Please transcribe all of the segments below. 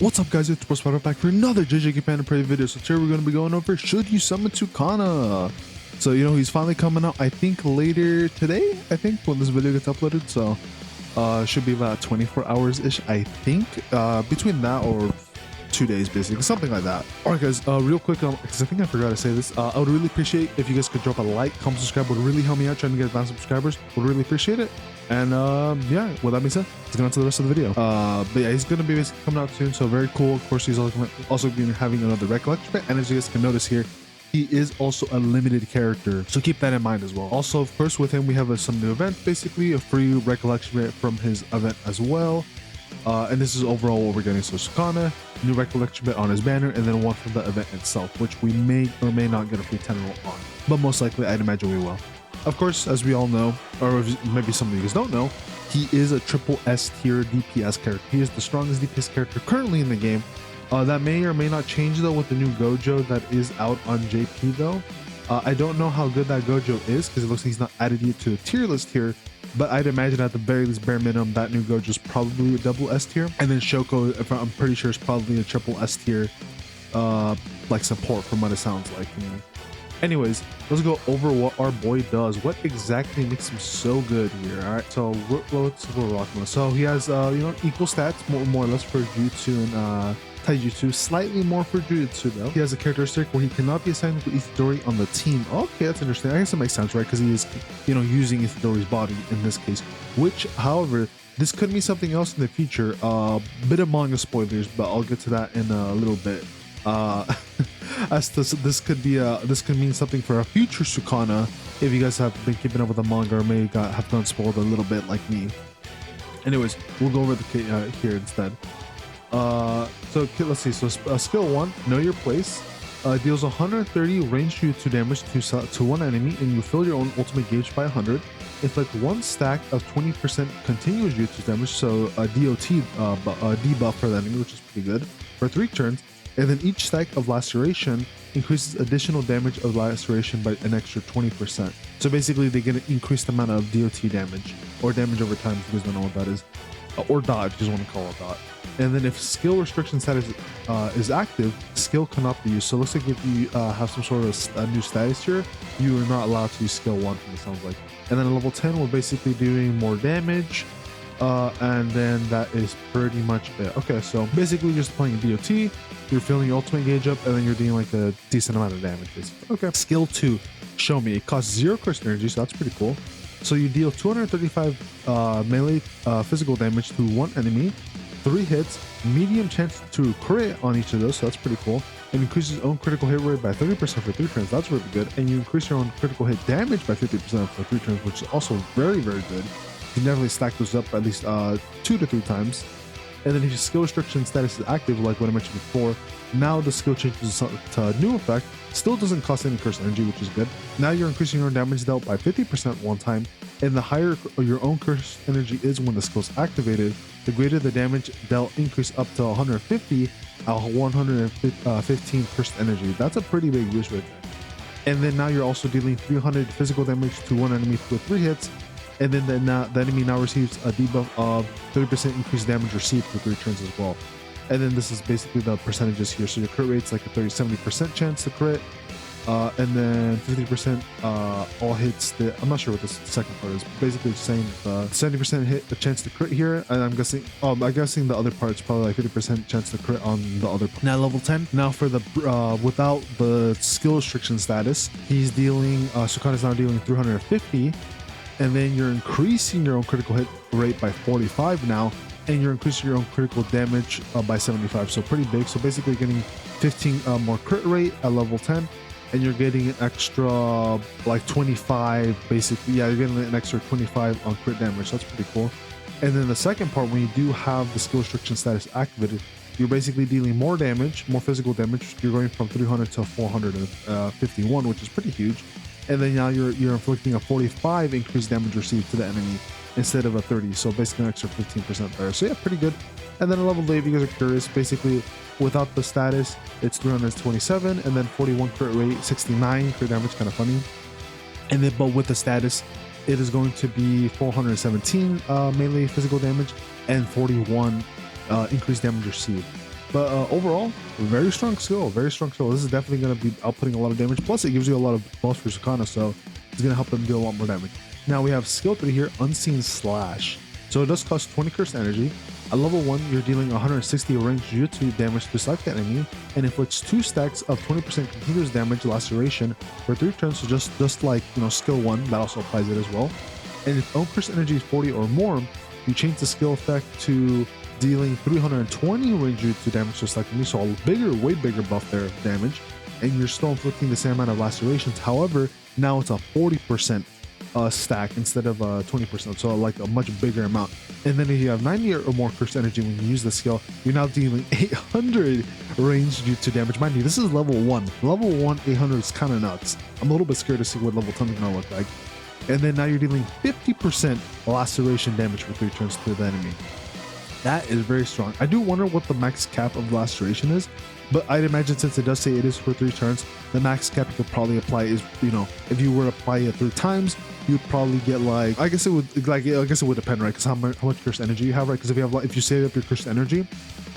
What's up guys, it's Spiderwolf back for another JJKPhantomparade video. So today we're going to be going over should you summon Sukana. So he's finally coming out, I think later today, when this video gets uploaded. So should be about 24 hours ish, I think, between that or 2 days basically, something like that. All right guys, real quick, because I think I forgot to say this, I would really appreciate if you guys could drop a like, comment, subscribe. Would really help me out trying to get advanced subscribers. Would really appreciate it. And yeah, with that being said, let's get on to the rest of the video. But yeah, he's gonna be basically coming out soon, so very cool. Of course, he's also going to be having another recollection bit, and as you guys can notice here, he is also a limited character, so keep that in mind as well. Also, of course, with him we have some new events, basically a free recollection bit from his event as well. And this is overall what we're getting. So Sukana, new recollection bit on his banner, and then one from the event itself, which we may or may not get a free 10 roll on, but most likely I'd imagine we will. Of course, as we all know, or maybe some of you guys don't know, he is a triple S tier DPS character. He is the strongest DPS character currently in the game. That may or may not change though with the new Gojo that is out on JP though. I don't know how good that Gojo is because it looks like he's not added yet to the tier list here, but I'd imagine at the very least, bare minimum, that new Gojo is probably a double S tier. And then Shoko, I'm pretty sure, is probably a triple S tier like support from what it sounds like to me. Anyways, let's go over what our boy does. What exactly makes him so good here? All right, so we're rocking with. So he has equal stats, more or less for Jutsu and Taijutsu, slightly more for Jujutsu though. He has a characteristic where he cannot be assigned to Itadori on the team. Okay, that's interesting. I guess that makes sense, right? Because he is, using Itadori's body in this case. Which, however, this could mean something else in the future. Bit of manga spoilers, but I'll get to that in a little bit. As this could mean something for a future Sukana if you guys have been keeping up with the manga or may have gone spoiled a little bit like me. Anyways, we'll go over the here instead. So let's see. So skill 1, know your place, deals 130 ranged Jutsu damage to one enemy, and you fill your own ultimate gauge by 100. Inflict one stack of 20% continuous Jutsu damage, so a DOT debuff for the enemy, which is pretty good, for 3 turns. And then each stack of laceration increases additional damage of laceration by an extra 20%. So basically they get an increased amount of DOT damage, or damage over time if you guys don't know what that is, or dot if you just want to call it dot. And then if skill restriction status is active, skill cannot be used. So it looks like if you have some sort of new status here, you are not allowed to use skill 1 from it sounds like. And then at level 10 we're basically doing more damage. And then that is pretty much it. Okay, so basically just playing DOT, you're filling your ultimate gauge up, and then you're doing like a decent amount of damage basically. Okay, skill 2, show me. It costs 0 curse energy, so that's pretty cool. So you deal 235 melee physical damage to one enemy, 3 hits, medium chance to crit on each of those, so that's pretty cool. And increases your own critical hit rate by 30% for 3 turns, that's really good. And you increase your own critical hit damage by 50% for 3 turns, which is also very, very good. You can definitely stack those up at least 2 to 3 times. And then if your skill restriction status is active, like what I mentioned before, now the skill changes to a new effect. Still doesn't cost any curse energy, which is good. Now you're increasing your own damage dealt by 50% one time, and the higher your own curse energy is when the skill is activated, the greater the damage dealt increase up to 150 115 curse energy. That's a pretty big boost right there. And then now you're also dealing 300 physical damage to one enemy with 3 hits. And then the enemy now receives a debuff of 30% increased damage received for 3 turns as well. And then this is basically the percentages here. So your crit rate's like a 70% chance to crit. And then 50% all hits. I'm not sure what this second part is. Basically it's saying 70% hit the chance to crit here. And I'm guessing the other part's probably like 50% chance to crit on the other part. Now level 10. Now for the without the skill restriction status, he's dealing Sukana's now dealing 350. And then you're increasing your own critical hit rate by 45 now, and you're increasing your own critical damage by 75, so pretty big. So basically getting 15 more crit rate at level 10, and you're getting an extra like 25 basically. Yeah, you're getting an extra 25 on crit damage. That's pretty cool. And then the second part, when you do have the skill restriction status activated, you're basically dealing more damage, more physical damage. You're going from 300 to 451, which is pretty huge. And then now you're inflicting a 45 increased damage received to the enemy instead of a 30, so basically an extra 15% there. So yeah, pretty good. And then a level 8, if you guys are curious, basically without the status it's 327, and then 41 crit rate, 69 crit damage, kind of funny. And then but with the status it is going to be 417 melee physical damage and 41 increased damage received. But overall, very strong skill, very strong skill. This is definitely going to be outputting a lot of damage. Plus, it gives you a lot of buffs for Sukana, so it's going to help them deal a lot more damage. Now we have skill 3 here, Unseen Slash. So it does cost 20 cursed energy. At level 1, you're dealing 160 ranged Jujutsu damage to select the enemy, and inflicts 2 stacks of 20% continuous damage laceration for 3 turns. So just like, you know, skill 1, that also applies it as well. And if own cursed energy is 40 or more, you change the skill effect to dealing 320 ranged Jujutsu damage to select enemy. So a bigger, way bigger buff there of damage, and you're still inflicting the same amount of lacerations. However, now it's a 40% stack instead of 20%, so like a much bigger amount. And then if you have 90 or more cursed energy when you use the skill, you're now dealing 800 ranged Jutsu damage. Mind you, this is level 1. Level 1 800 is kind of nuts. I'm a little bit scared to see what level 10 is gonna look like. And then now you're dealing 50% laceration damage for 3 turns to the enemy. That is very strong. I do wonder what the max cap of laceration is, but I'd imagine since it does say it is for 3 turns, the max cap you could probably apply is, you know, if you were to apply it 3 times, you'd probably get like, I guess it would depend, right? Because how much cursed energy you have, right? Because if you save up your cursed energy,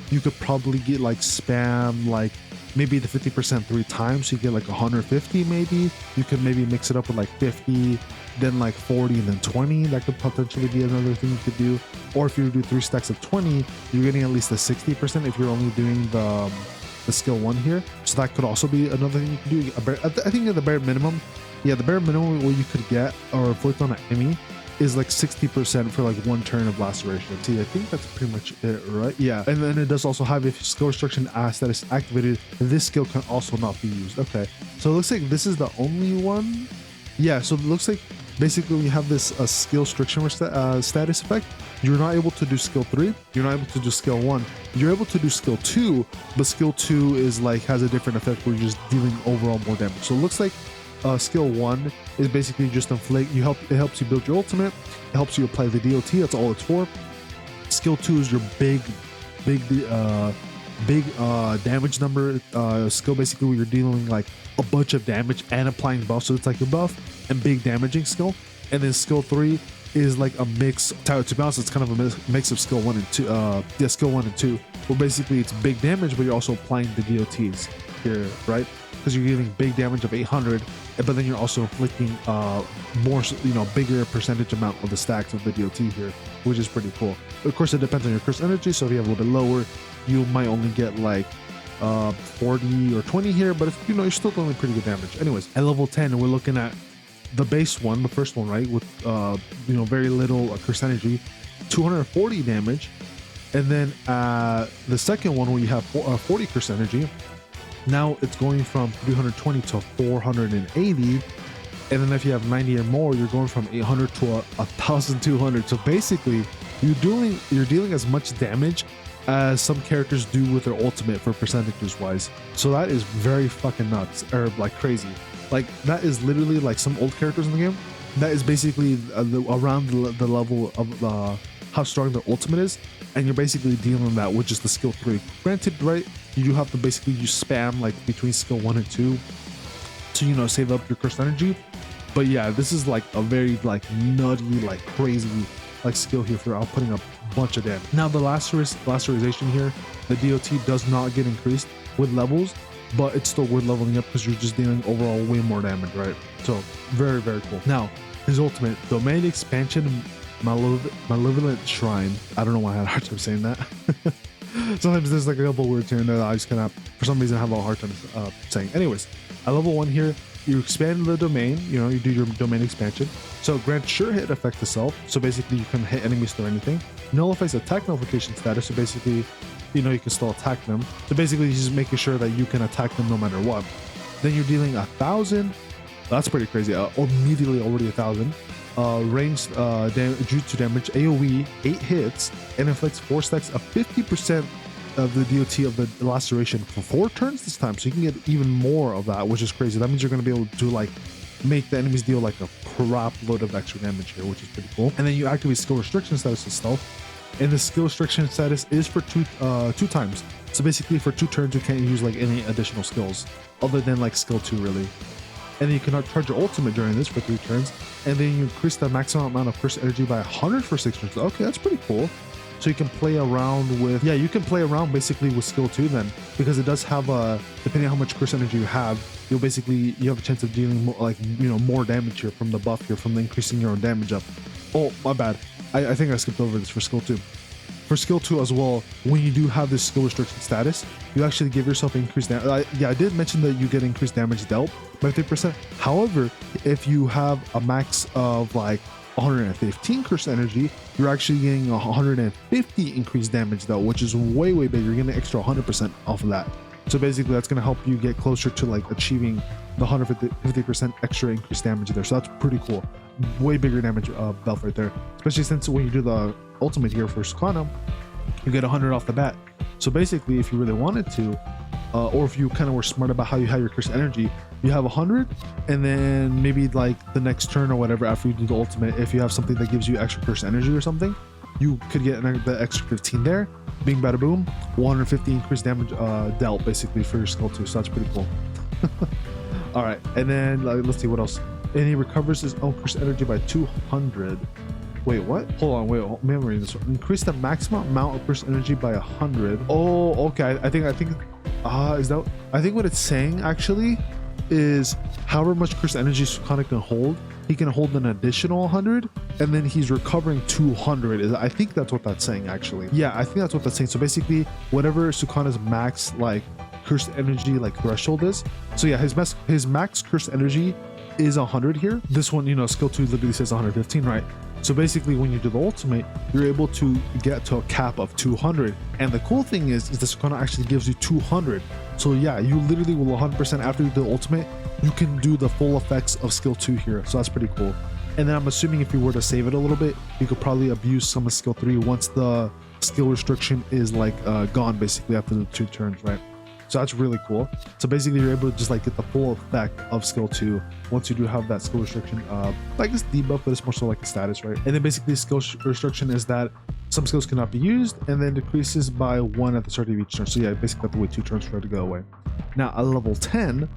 you could probably get like spam like maybe the 50% 3 times, so you get like 150 maybe. You could maybe mix it up with like 50, then like 40, and then 20. That could potentially be another thing you could do. Or if you do 3 stacks of 20, you're getting at least a 60% if you're only doing the skill 1 here. So that could also be another thing you can do. I think at the bare minimum, yeah, the bare minimum what you could get or inflict on an enemy is like 60% for like 1 turn of laceration. See, I think that's pretty much it, right? Yeah, and then it does also have, if skill restriction status activated, this skill can also not be used. Okay, so it looks like this is the only one. Yeah, so it looks like basically we have this skill restriction status effect. You're not able to do skill 3, you're not able to do skill 1, you're able to do skill 2, but skill 2 is like has a different effect where you're just dealing overall more damage. So it looks like skill 1 is basically just inflict, it helps you build your ultimate, it helps you apply the DOT, that's all it's for. Skill 2 is your big damage number skill, basically where you're dealing like a bunch of damage and applying buffs, so it's like your buff and big damaging skill. And then skill 3 is like a mix, to be honest, it's kind of a mix of skill 1 and 2, skill 1 and 2, where basically it's big damage, but you're also applying the DOTs here, right? Because you're getting big damage of 800, but then you're also inflicting more, you know, bigger percentage amount of the stacks of the DOT here, which is pretty cool. Of course, it depends on your cursed energy, so if you have a little bit lower, you might only get like 40 or 20 here, but if, you know, you're still doing pretty good damage. Anyways, at level 10, we're looking at the base one, the first one, right, with you know, very little cursed energy, 240 damage. And then the second one, where you have 40 cursed energy, now it's going from 320 to 480. And then if you have 90 or more, you're going from 800 to 1200. So basically you're dealing as much damage as some characters do with their ultimate for percentages wise. So that is very fucking nuts, or like crazy. Like that is literally like some old characters in the game, that is basically around the level of how strong their ultimate is, and you're basically dealing that with just the skill 3. Granted, right, you do have to basically use spam like between skill 1 and 2 to, you know, save up your cursed energy. But yeah, this is like a very like nutty, like crazy like skill here for outputting a bunch of damage. Now the laceration here, the DOT does not get increased with levels, but it's still worth leveling up because you're just dealing overall way more damage, right? So very, very cool. Now his ultimate, Domain Expansion Malevolent Shrine. I don't know why I had a hard time saying that. Sometimes there's like a couple words here and there that I just kind of, for some reason, have a hard time saying. Anyways, at level 1 here, you expand the domain, you know, you do your domain expansion. So grant sure hit effect to self. So basically you can hit enemies through anything. Nullifies attack nullification status. So basically, you know, you can still attack them. So basically just making sure that you can attack them no matter what. Then you're dealing 1,000. That's pretty crazy. Immediately already 1,000. Ranged jutsu damage, AoE, 8 hits, and inflicts 4 stacks of 50% of the DOT of the laceration for 4 turns this time. So you can get even more of that, which is crazy. That means you're going to be able to like make the enemies deal like a crap load of extra damage here, which is pretty cool. And then you activate skill restriction status itself, and the skill restriction status is for two times. So basically for 2 turns you can't use like any additional skills other than like skill 2 really. And then you cannot charge your ultimate during this for 3 turns, and then you increase the maximum amount of cursed energy by 100 for 6 turns. Okay, that's pretty cool. So you can play around with, yeah, you can play around basically with skill 2 then, because it does have a, depending on how much curse energy you have, you have a chance of dealing more, like, you know, more damage here from the buff here, from increasing your own damage up. Oh, my bad. I think I skipped over this for skill 2. For skill 2 as well, when you do have this skill restriction status, you actually give yourself increased damage. Yeah, I did mention that you get increased damage dealt by 50%. However, if you have a max of like 115 curse energy, you're actually getting 150 increased damage dealt, which is way bigger. You're getting an extra 100% off of that. So basically that's going to help you get closer to like achieving the 150% extra increased damage there. So that's pretty cool. Way bigger damage belt right there, especially since when you do the ultimate here for Sukana, you get 100 off the bat. So basically, if you really wanted to, or if you kind of were smart about how you have your curse energy, you have 100, and then maybe like the next turn or whatever after you do the ultimate, if you have something that gives you extra curse energy or something, you could get the extra 15 there. Bing bada boom, 150 increased damage dealt basically for your skill 2. So that's pretty cool. All right, and then let's see what else. And he recovers his own curse energy by 200. Wait, what? Hold on, wait, memory this one. Increase the maximum amount of curse energy by 100. Oh, okay. I think is that, I think what it's saying actually is however much curse energy Sukana can hold, he can hold an additional 100, and then he's recovering 200. I think that's what that's saying actually. Yeah, I think that's what that's saying. So basically, whatever Sukana's max like curse energy like threshold is. So yeah, his max curse energy is 100 here. This one, you know, skill 2 literally says 115, right? So basically when you do the ultimate, you're able to get to a cap of 200. And the cool thing is the Sukana actually gives you 200. So yeah, you literally will 100% after you do the ultimate, you can do the full effects of skill 2 here. So that's pretty cool. And then I'm assuming if you were to save it a little bit, you could probably abuse some of skill 3 once the skill restriction is like gone basically after the 2 turns, right? So that's really cool. So basically you're able to just like get the full effect of skill 2 once you do have that skill restriction. Like it's debuff, but it's more so like a status, right? And then basically skill restriction is that some skills cannot be used and then decreases by 1 at the start of each turn. So yeah, basically have to wait 2 turns for it to go away. Now at level 10,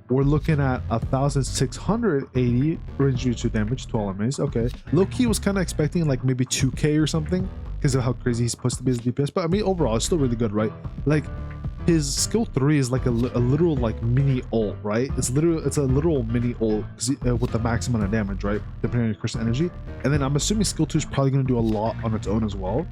we're looking at 1,680 range jutsu damage to all enemies. Okay, low-key was kind of expecting like maybe 2k or something because of how crazy he's supposed to be as DPS, but I mean overall it's still really good, right? Like his skill 3 is like a literal like mini ult, right? It's a literal mini ult with the max amount of damage, right? Depending on your curse energy. And then I'm assuming skill 2 is probably going to do a lot on its own as well.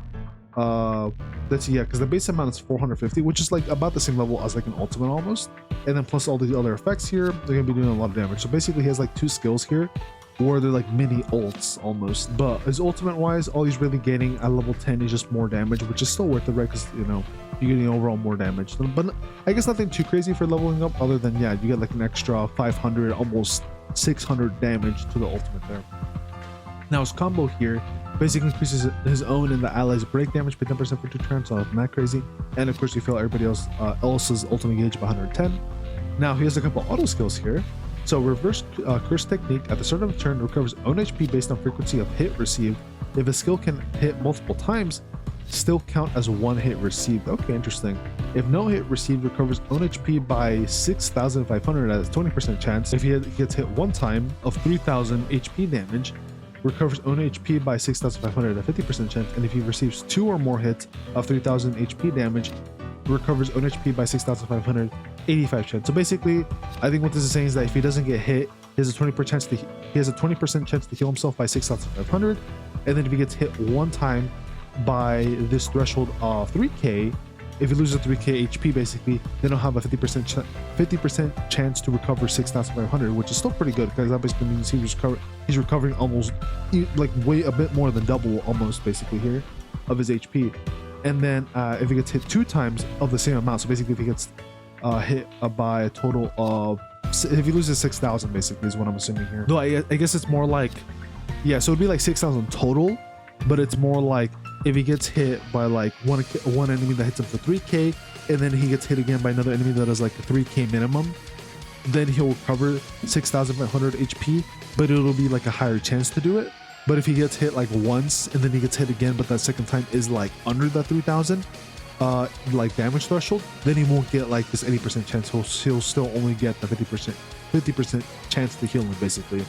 That's yeah, because the base amount is 450, which is like about the same level as like an ultimate almost. And then plus all the other effects here, they're going to be doing a lot of damage. So basically he has like 2 skills here where they're like mini ults almost. But his ultimate wise, all he's really getting at level 10 is just more damage, which is still worth it, right? Because, you know, you're getting overall more damage. But I guess nothing too crazy for leveling up other than, yeah, you get like an extra 500, almost 600 damage to the ultimate there. Now his combo here basically increases his own and the allies break damage by 10% for 2 turns, so nothing that crazy. And of course you feel everybody else's ultimate gauge by 110. Now he has a couple auto skills here. So reverse curse technique at the start of a turn recovers own HP based on frequency of hit received. If a skill can hit multiple times, still count as 1 hit received. Okay, interesting. If no hit received, recovers own HP by 6,500 at a 20% chance. If he gets hit 1 time of 3,000 HP damage, recovers own HP by 6,500 at a 50% chance. And if he receives 2 or more hits of 3,000 HP damage, recovers own HP by 6,500, 85 chance. So basically, I think what this is saying is that if he doesn't get hit, he has a 20% chance to heal himself by 6,500. And then if he gets hit 1 time by this threshold of 3k, if he loses 3k HP basically, then he'll have a 50% chance to recover 6,500, which is still pretty good because that basically means he's recovering almost like a bit more than double almost basically here of his HP. And then if he gets hit 2 times of the same amount, so basically if he gets hit by a total of, if he loses 6,000 basically is what I'm assuming here. Though I guess it's more like, yeah, so it'd be like 6,000 total, but it's more like if he gets hit by like one enemy that hits him for 3k, and then he gets hit again by another enemy that is like a 3k minimum, then he'll recover 6,500 HP, but it'll be like a higher chance to do it. But if he gets hit like once and then he gets hit again, but that second time is like under the 3,000 like damage threshold, then he won't get like this 80% chance. He'll still only get the 50% chance to heal him basically,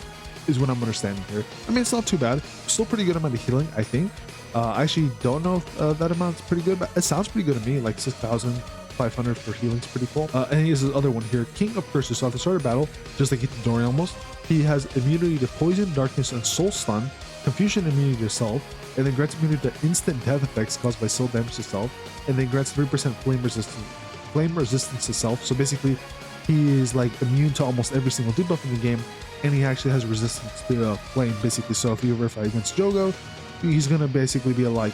is what I'm understanding here. I mean, it's not too bad. Still pretty good amount of healing, I think. I actually don't know if that amount's pretty good, but it sounds pretty good to me. Like 6,500 for healing's pretty cool. And he has this other one here, King of Curses. So at the start of battle, just like Itadori almost, he has immunity to poison, darkness, and soul stun, confusion immunity to self, and then grants immunity to instant death effects caused by soul damage to self, and then grants 3% flame resistance to self. So basically, he is like immune to almost every single debuff in the game, and he actually has resistance to flame basically. So if you ever fight against Jogo, he's gonna basically be like,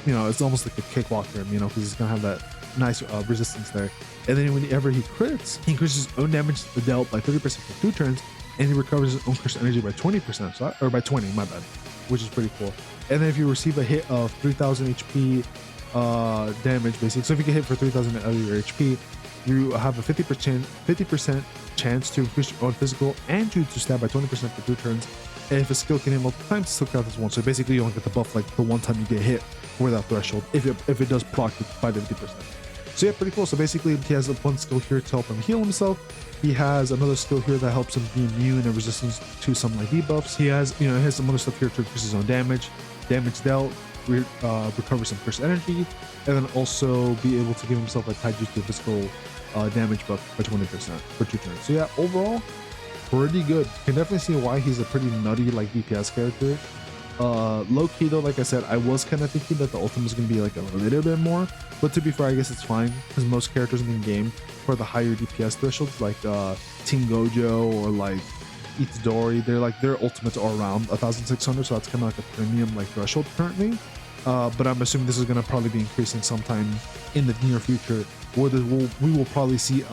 you know, it's almost like a cakewalk for him, you know, because he's gonna have that nice resistance there. And then whenever he crits, he increases his own damage dealt by 30% for 2 turns, and he recovers his own cursed energy by 20%, so, or by 20, my bad, which is pretty cool. And then if you receive a hit of 3,000 HP damage, basically, so if you get hit for 3,000 of your HP, you have a 50% chance to increase your own physical and Jujutsu stab by 20% for 2 turns. And if a skill can hit multiple times, it still counts as one. So basically, you only get the buff like the one time you get hit for that threshold, if it does proc by 50%. So yeah, pretty cool. So basically, he has one skill here to help him heal himself. He has another skill here that helps him be immune and resistance to some like debuffs. He has, you know, he has some other stuff here to increase his own damage dealt, recover some cursed energy, and then also be able to give himself a taijutsu physical damage buff by 20% for 2 turns. So yeah, overall, pretty good. You can definitely see why he's a pretty nutty like DPS character. Low key though, like I said, I was kind of thinking that the ultimate is going to be like a little bit more, but to be fair, I guess it's fine because most characters in the game for the higher DPS thresholds, like Team Gojo or like Itadori, their ultimates are around 1,600, so that's kind of like a premium like threshold currently. But I'm assuming this is going to probably be increasing sometime in the near future, where we will probably see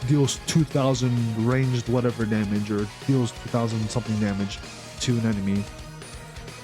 deals 2,000 ranged whatever damage, or deals 2,000 something damage to an enemy,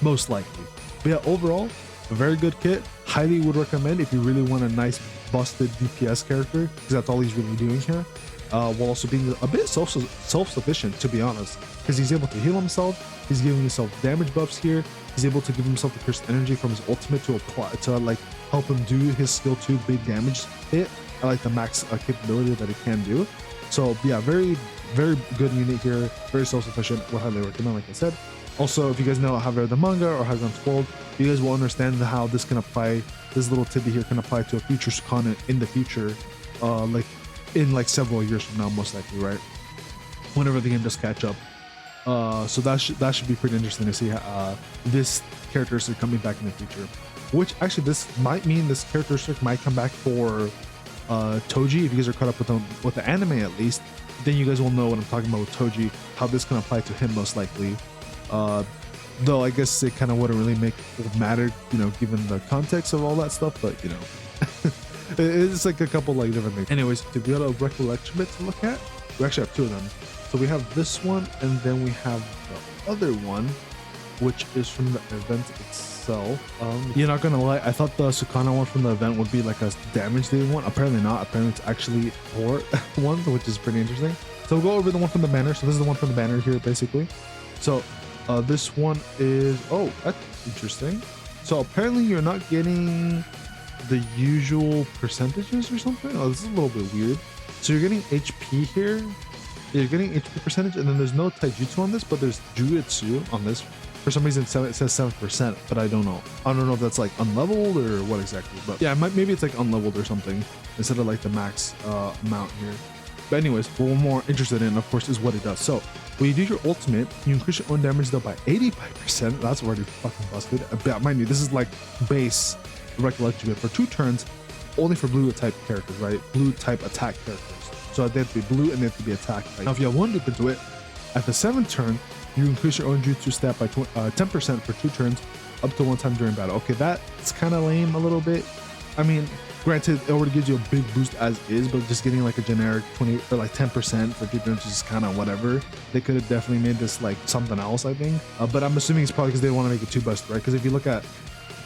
most likely. But yeah, overall, a very good kit. Highly would recommend if you really want a nice busted DPS character, because that's all he's really doing here, while also being a bit self-sufficient, to be honest, because he's able to heal himself. He's giving himself damage buffs here. He's able to give himself the cursed energy from his ultimate to apply to like help him do his skill 2 big damage hit. I like the max capability that it can do. So yeah, very good unit here, very self-sufficient. Would highly recommend, like I said. Also, if you guys know how I read the manga or how it's unfold, you guys will understand how this can apply, this little tidbit here can apply to a future Sukana in the future, like in like several years from now, most likely, right? Whenever the game does catch up. So that should be pretty interesting to see this characteristic coming back in the future. Which actually, this might mean this characteristic might come back for Toji. If you guys are caught up with the anime at least, then you guys will know what I'm talking about with Toji, how this can apply to him most likely. Though I guess it kind of wouldn't really matter, you know, given the context of all that stuff, but you know, it's like a couple like different things. Anyways, to get a recollection bit to look at, we actually have 2 of them. So we have this one, and then we have the other one, which is from the event itself. You're not gonna lie, I thought the Sukana one from the event would be like a damage dealing one. Apparently not. Apparently it's actually 4 ones, which is pretty interesting. So we'll go over the one from the banner. So this is the one from the banner here, basically. So this one is, oh, that's interesting. So apparently you're not getting the usual percentages or something. Oh, this is a little bit weird. So you're getting HP here. You're getting HP percentage, and then there's no taijutsu on this, but there's Jujutsu on this. For some reason, it says 7%, but I don't know. I don't know if that's like unleveled or what exactly. But yeah, maybe it's like unleveled or something instead of like the max amount here. But anyways, what we're more interested in, of course, is what it does. So when you do your ultimate, you increase your own damage dealt by 85%. That's already fucking busted. But mind you, this is like base recollection bit for 2 turns, only for blue type characters, right? Blue type attack characters. So they have to be blue and they have to be attacked. Right? Now, if you have 1 dupe into it, at the 7th turn, you increase your own jutsu stat by 10% for 2 turns, up to 1 time during battle. Okay, that's kind of lame a little bit. I mean, granted, it already gives you a big boost as is, but just getting like a generic 20 or like 10% for 2 turns is just kind of whatever. They could have definitely made this like something else, I think. But I'm assuming it's probably because they want to make it too bust, right? Because if you look at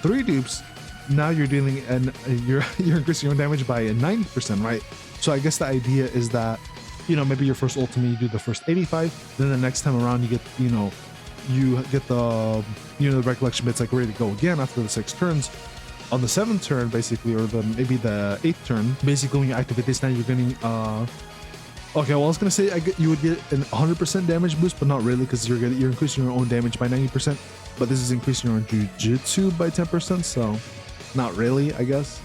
3 dupes, now you're dealing and you're increasing your own damage by 90%, right? So I guess the idea is that, you know, maybe your first ultimate, you do the first 85, then the next time around you get, you know, the, you know, the recollection bit's like ready to go again after the 6 turns. On the 7th turn, basically, or maybe the 8th turn, basically when you activate this, now you're getting, oh Okay, well, I was gonna say you would get an 100% damage boost, but not really, because you're increasing your own damage by 90%. But this is increasing your own jujutsu by 10%, so not really, I guess.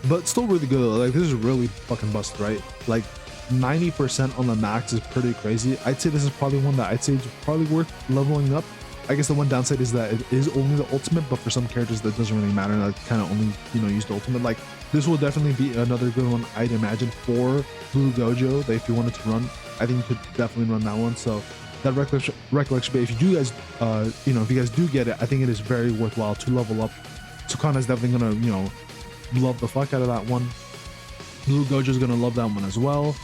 But still really good. Like, this is really fucking busted, right? Like 90% on the max is pretty crazy. I'd say this is probably one that I'd say is probably worth leveling up. I guess the one downside is that it is only the ultimate, but for some characters that doesn't really matter. That kind of only, you know, use the ultimate. Like, this will definitely be another good one, I'd imagine, for Blue Gojo, that if you wanted to run, I think you could definitely run that one. So that recollection, but if you do guys, you know, if you guys do get it, I think it is very worthwhile to level up. Sukana is definitely gonna, you know, love the fuck out of that one. Blue Gojo is gonna love that one as well.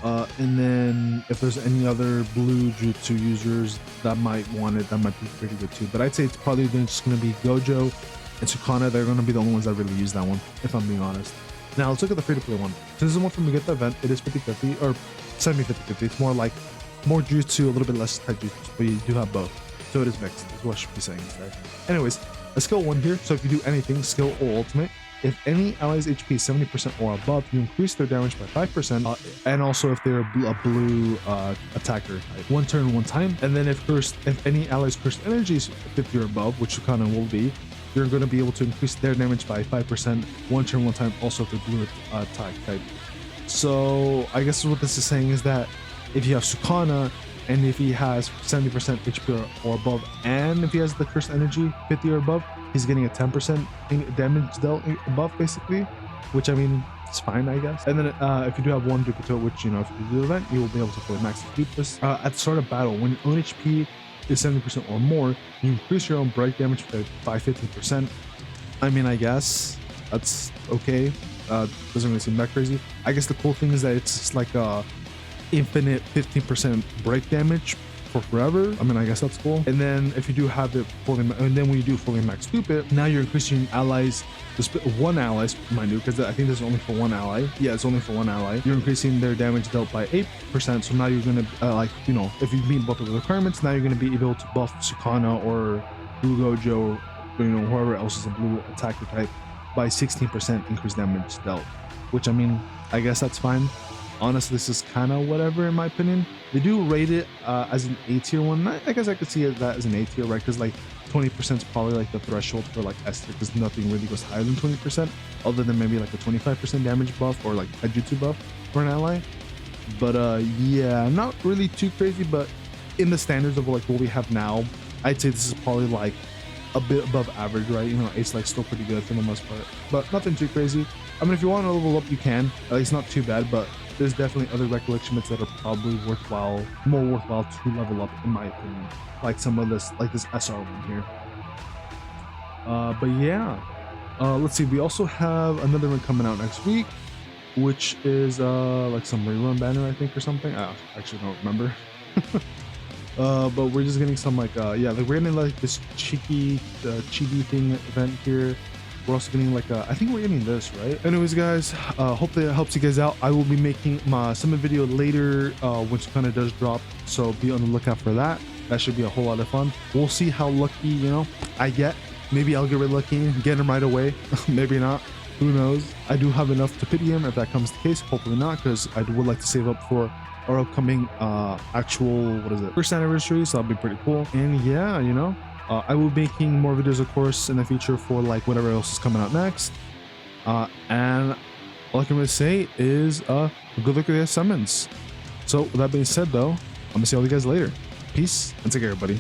And then if there's any other blue jutsu users that might want it, that might be pretty good too. But I'd say it's probably just gonna be Gojo and Sukana. They're gonna be the only ones that really use that one, if I'm being honest. Now let's look at the free-to-play one. Since this is one from the Get the Event, it is 50-50 or 70-50-50. It's more like more jutsu, a little bit less taijutsu, but you do have both. So it is mixed, is what I should be saying instead. Anyways, a skill 1 here. So if you do anything, skill or ultimate, if any ally's HP is 70% or above, you increase their damage by 5%, and also if they're a blue attacker, like 1 turn 1 time. And then if any ally's cursed energy is 50 or above, which Sukana will be, you're going to be able to increase their damage by 5%, 1 turn 1 time, also if they're blue attack type. So I guess what this is saying is that if you have Sukana, and if he has 70% HP or above, and if he has the cursed energy 50 or above, he's getting a 10% damage dealt above, basically, which I mean, it's fine, I guess. And then if you do have 1 duplicate, which, you know, if you do the event, you will be able to fully max the this. At the start of battle, when your own HP is 70% or more, you increase your own break damage by 15%. I mean, I guess that's okay. Doesn't really seem that crazy. I guess the cool thing is that it's just like a infinite 15% break damage for forever. I mean, I guess that's cool. And then if you do have it fully, and then when you do fully max stupid, now you're increasing allies, one ally, mind you, because I think this is only for 1 ally. Yeah, it's only for 1 ally. You're increasing their damage dealt by 8%. So now you're gonna like, you know, if you meet both of the requirements, now you're gonna be able to buff Sukana or Blue Gojo, or, you know, whoever else is a blue attacker type by 16% increased damage dealt. Which, I mean, I guess that's fine. Honestly, this is kind of whatever in my opinion. They do rate it as an A tier one. I guess I could see that as an A tier, right? Because like 20% is probably like the threshold for like S tier, because nothing really goes higher than 20%, other than maybe like a 25% damage buff or like a jutsu buff for an ally. But yeah, not really too crazy, but in the standards of like what we have now, I'd say this is probably like a bit above average, right? You know, it's like still pretty good for the most part, but nothing too crazy. I mean, if you want to level up, you can. It's not too bad, but there's definitely other recollection bits that are probably worthwhile, more worthwhile to level up, in my opinion. Like some of this, like this SR one here. But yeah, let's see. We also have another one coming out next week, which is like some rerun banner, I think, or something. I actually don't remember. But we're just getting some like yeah, like we're getting like this cheeky chibi thing event here. We're also getting like I think we're getting this, right? Anyways, guys, hopefully it helps you guys out. I will be making my summon video later when Sukana does drop, so be on the lookout for that. That should be a whole lot of fun. We'll see how lucky, you know, I get. Maybe I'll get really lucky and get him right away. Maybe not. Who knows? I do have enough to pity him if that comes to the case. Hopefully not, because I would like to save up for our upcoming actual, what is it, 1st anniversary, so that'll be pretty cool. And yeah, you know, I will be making more videos, of course, in the future for like whatever else is coming out next. And all I can really say is good luck with your summons. So with that being said, though, I'm gonna see all you guys later. Peace and take care, everybody.